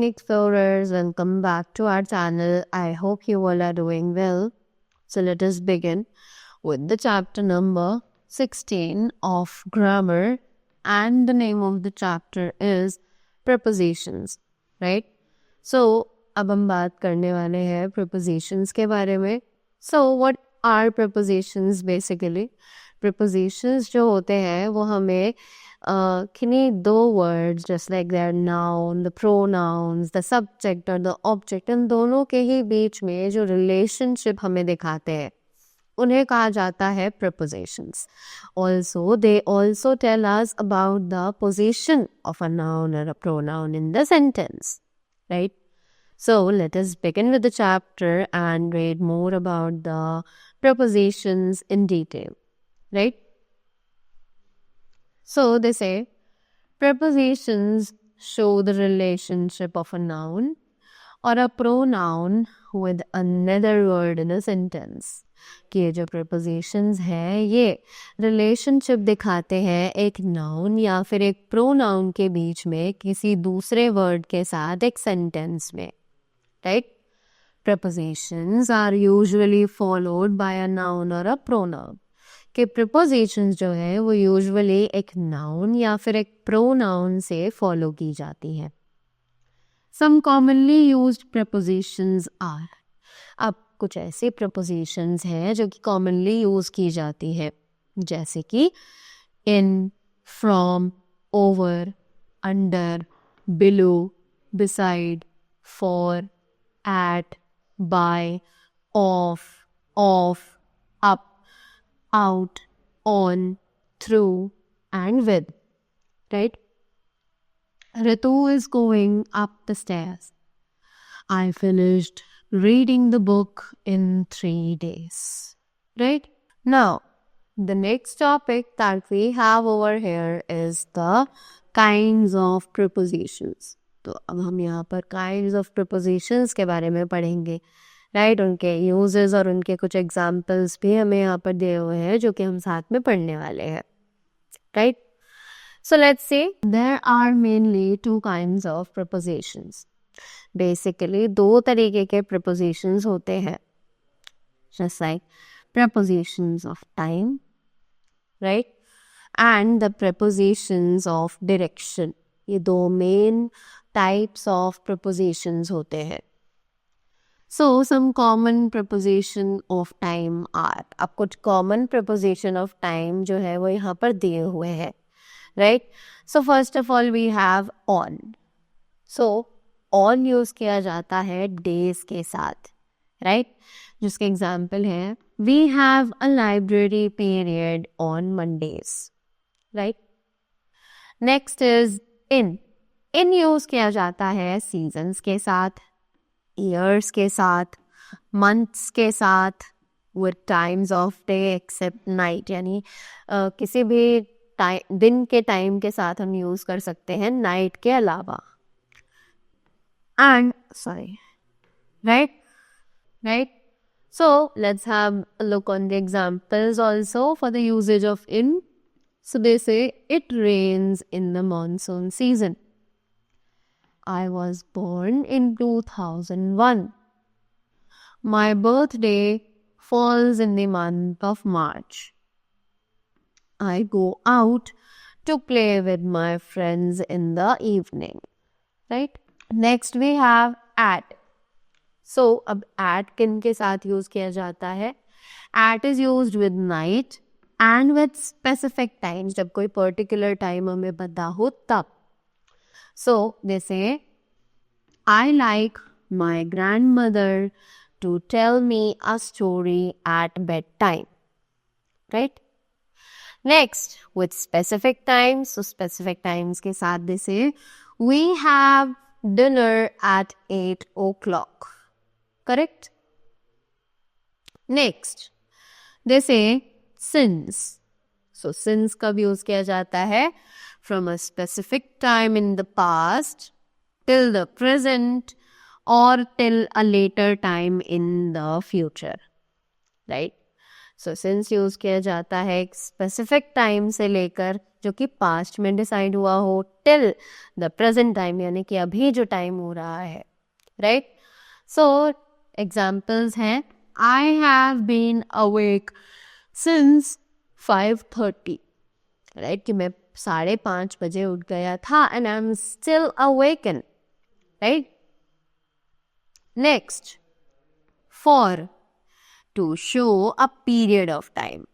explorers, welcome back to our channel. I hope you all are doing well. So let us begin with the chapter number 16 of grammar, and the name of the chapter is prepositions, right? So अब हम बात करने वाले हैं prepositions के बारे में. So what are prepositions basically? Prepositions जो होते हैं वो हमें किन्हीं दो words just like their noun, the pronouns, the subject or the object, इन दोनों के ही बीच में जो relationship हमें दिखाते हैं उन्हें कहा जाता है prepositions. Also, they also tell us about the position of a noun or a pronoun in the sentence, right? So let us begin with the chapter and read more about the prepositions in detail, right? So they say prepositions show the relationship of a noun or a pronoun with another word in a sentence. कि ये जो prepositions हैं ये relationship दिखाते हैं एक noun या फिर एक pronoun के बीच में किसी दूसरे word के साथ एक sentence में, right? Prepositions are usually followed by a noun or a pronoun. कि prepositions जो है वो usually एक noun या फिर एक pronoun से follow की जाती है. Some commonly used prepositions are. अब कुछ ऐसे prepositions हैं जो कि commonly use की जाती है, जैसे कि in, from, over, under, below, beside, for, at, by, off, up, out, on, through, and with, right? Ritu is going up the stairs. I finished reading the book in 3 days, right? Now, the next topic that we have over here is the kinds of prepositions. तो अब हम यहाँ पर kinds of prepositions के बारे में पढ़ेंगे, right? उनके uses और उनके कुछ examples भी हमें यहाँ पर दिए हुए हैं जो कि हम साथ में पढ़ने वाले हैं, right? So let's see, there are mainly two kinds of prepositions. Basically दो तरीके के prepositions होते हैं, just like prepositions of time, right? And the prepositions of direction. ये दो main types of prepositions होते हैं. So some common preposition of time are. अब कुछ common preposition of time जो है वो यहाँ पर दिए हुए हैं, right? So first of all we have on. So on use किया जाता है days के साथ, right? जिसके example है we have a library period on Mondays, right? Next is in. In use किया जाता है seasons के साथ, years के साथ, months के साथ, with times of day except night. यानी किसी भी दिन के टाइम के साथ हम यूज कर सकते हैं नाइट के अलावा. And right? So let's have a look on the examples also for the usage of in. So they say it rains in the monsoon season. I was born in 2001. My birthday falls in the month of March. I go out to play with my friends in the evening, right? Next we have at. So अब at किन के साथ use किया जाता है? At is used with night and with specific times. जब कोई particular time हमें पता हो तब. So they say, I like my grandmother to tell me a story at bedtime, right? Next, with specific times. So specific times के साथ they say, we have dinner at 8 o'clock. Correct? Next, they say since. So since कब use किया जाता है? From a specific time in the past till the present or till a later time in the future, right? So since use किया जाता है एक specific time से लेकर जो कि पास्ट में डिसाइड हुआ हो टिल द प्रेजेंट टाइम, यानी कि अभी जो टाइम हो रहा है, राइट। सो एग्जाम्पल्स हैं, I have been awake since 5:30, right, कि मैं 5:30 बजे उठ गया था and I am still awaken, right. Next, for, to show a period of time,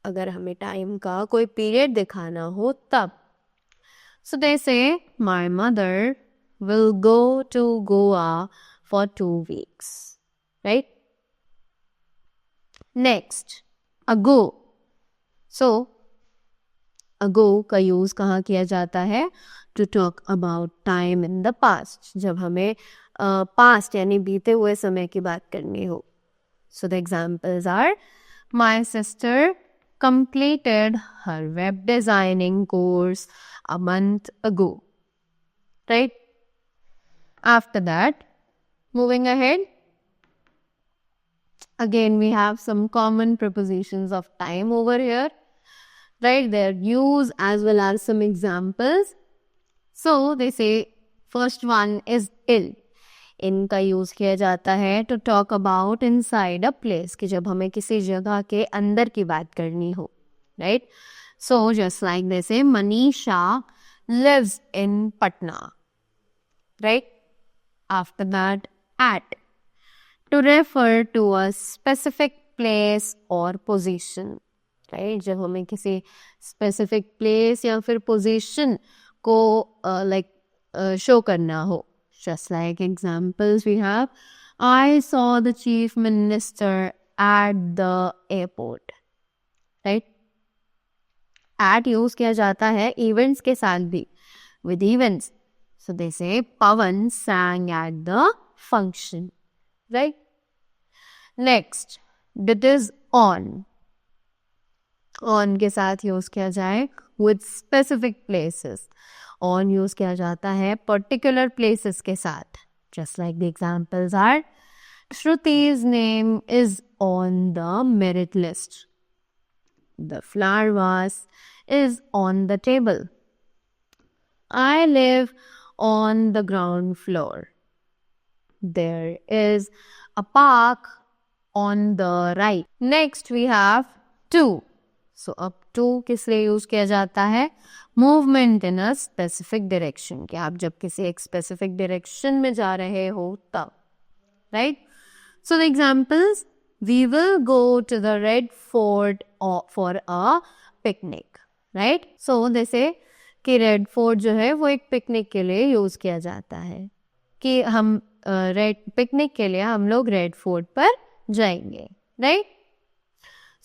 अगर हमें टाइम का कोई पीरियड दिखाना हो तब। So they say my mother will go to Goa for 2 weeks, right. Next, ago. So ago का use कहाँ किया जाता है? To talk about time in the past, जब हमें पास्ट यानी बीते हुए समय की बात करनी हो। So the examples are, my sister completed her web designing course a month ago, right? After that, moving ahead, again we have some common prepositions of time over here, right? Their use as well as some examples. So they say first one is ill. इनका use किया जाता है to talk about inside a place, कि जब हमें किसी जगह के अंदर की बात करनी हो, right. So just like this, Manisha lives in Patna, right. After that, at, to refer to a specific place और पोजीशन, राइट, जब हमें किसी स्पेसिफिक प्लेस या फिर पोजीशन को शो करना हो। Just like examples we have, I saw the chief minister at the airport, right? At use किया जाता है events के साथ भी, with events. So they say Pawan sang at the function, right? Next, it is on. On के साथ use किया जाए with specific places. On use किया जाता है पर्टिकुलर प्लेसेस के साथ, just like the examples are, Shruti's name is on the merit list, the flower vase is on the table, I live on the ground floor, there is a park on the right. Next we have to. So अब to किस लिए use किया जाता है? Movement in a specific direction, कि आप जब किसी एक स्पेसिफिक डायरेक्शन में जा रहे हो तब, right. So the examples, we will go to the Red Fort for a picnic, right. So जैसे कि रेड फोर्ट जो है वो एक पिकनिक के लिए यूज किया जाता है, कि हम पिकनिक के लिए हम लोग रेड फोर्ट पर जाएंगे, right.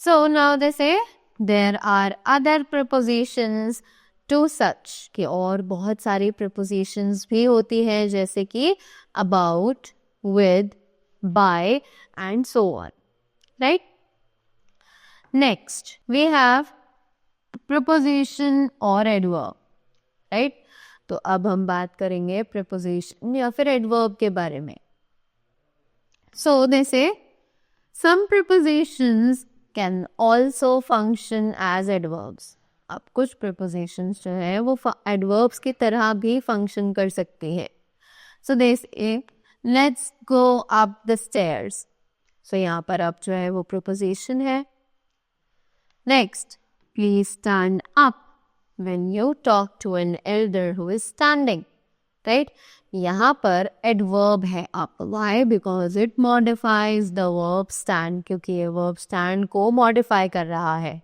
So now they say there are other prepositions to such, कि और बहुत सारी प्रपोजिशंस भी होती हैं, जैसे कि about, with, by and so on, right. Next we have preposition और एडवर्ब, राइट। तो अब हम बात करेंगे प्रपोजिशन या फिर एडवर्ब के बारे में। सो दे से some prepositions can also function as adverbs. अब कुछ prepositions जो है वो adverbs की तरह भी function कर सकती है। So they say, let's go up the stairs. So यहाँ पर up जो है वो preposition है। Next, please stand up when you talk to an elder who is standing. Right, यहाँ पर एडवर्ब है up. Why? Because it modifies the verb stand, क्योंकि ये verb stand को modify कर रहा है।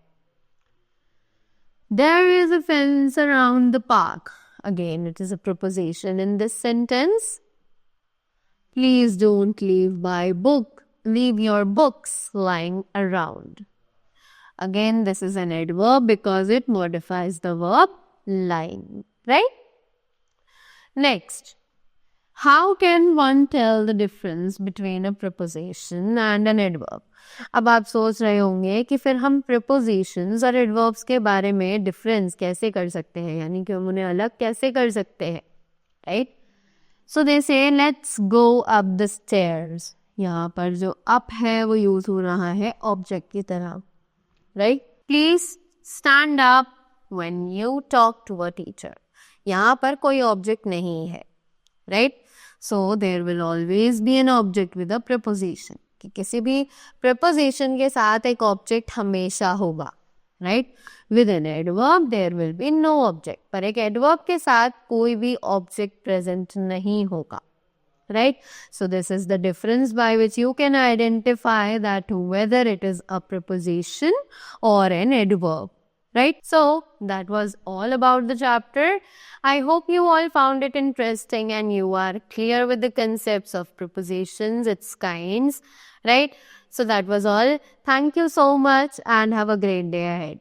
There is a fence around the park. Again, it is a preposition in this sentence. Please don't leave your books lying around. Again, this is an adverb because it modifies the verb lying, right? Next, how can one tell the difference between a preposition and an adverb? अब आप सोच रहे होंगे कि फिर हम prepositions और adverbs के बारे में difference कैसे कर सकते हैं, यानी कि हम उन्हें अलग कैसे कर सकते हैं, right? So they say, let's go up the stairs. यहाँ पर जो up है वो यूज हो रहा है ऑब्जेक्ट की तरह, right. Please stand up when you talk to a teacher. यहाँ पर कोई ऑब्जेक्ट नहीं है, right. So there will always be an object with a preposition, कि किसी भी प्रपोजिशन के साथ एक ऑब्जेक्ट हमेशा होगा, right. With an adverb there will be no object, पर एक एडवर्ब के साथ कोई भी ऑब्जेक्ट प्रेजेंट नहीं होगा, right. So this is the difference by which you can identify that whether it is a preposition or an adverb, right. So that was all about the chapter. I hope you all found it interesting and you are clear with the concepts of prepositions, its kinds, right. So that was all. Thank you so much and have a great day ahead.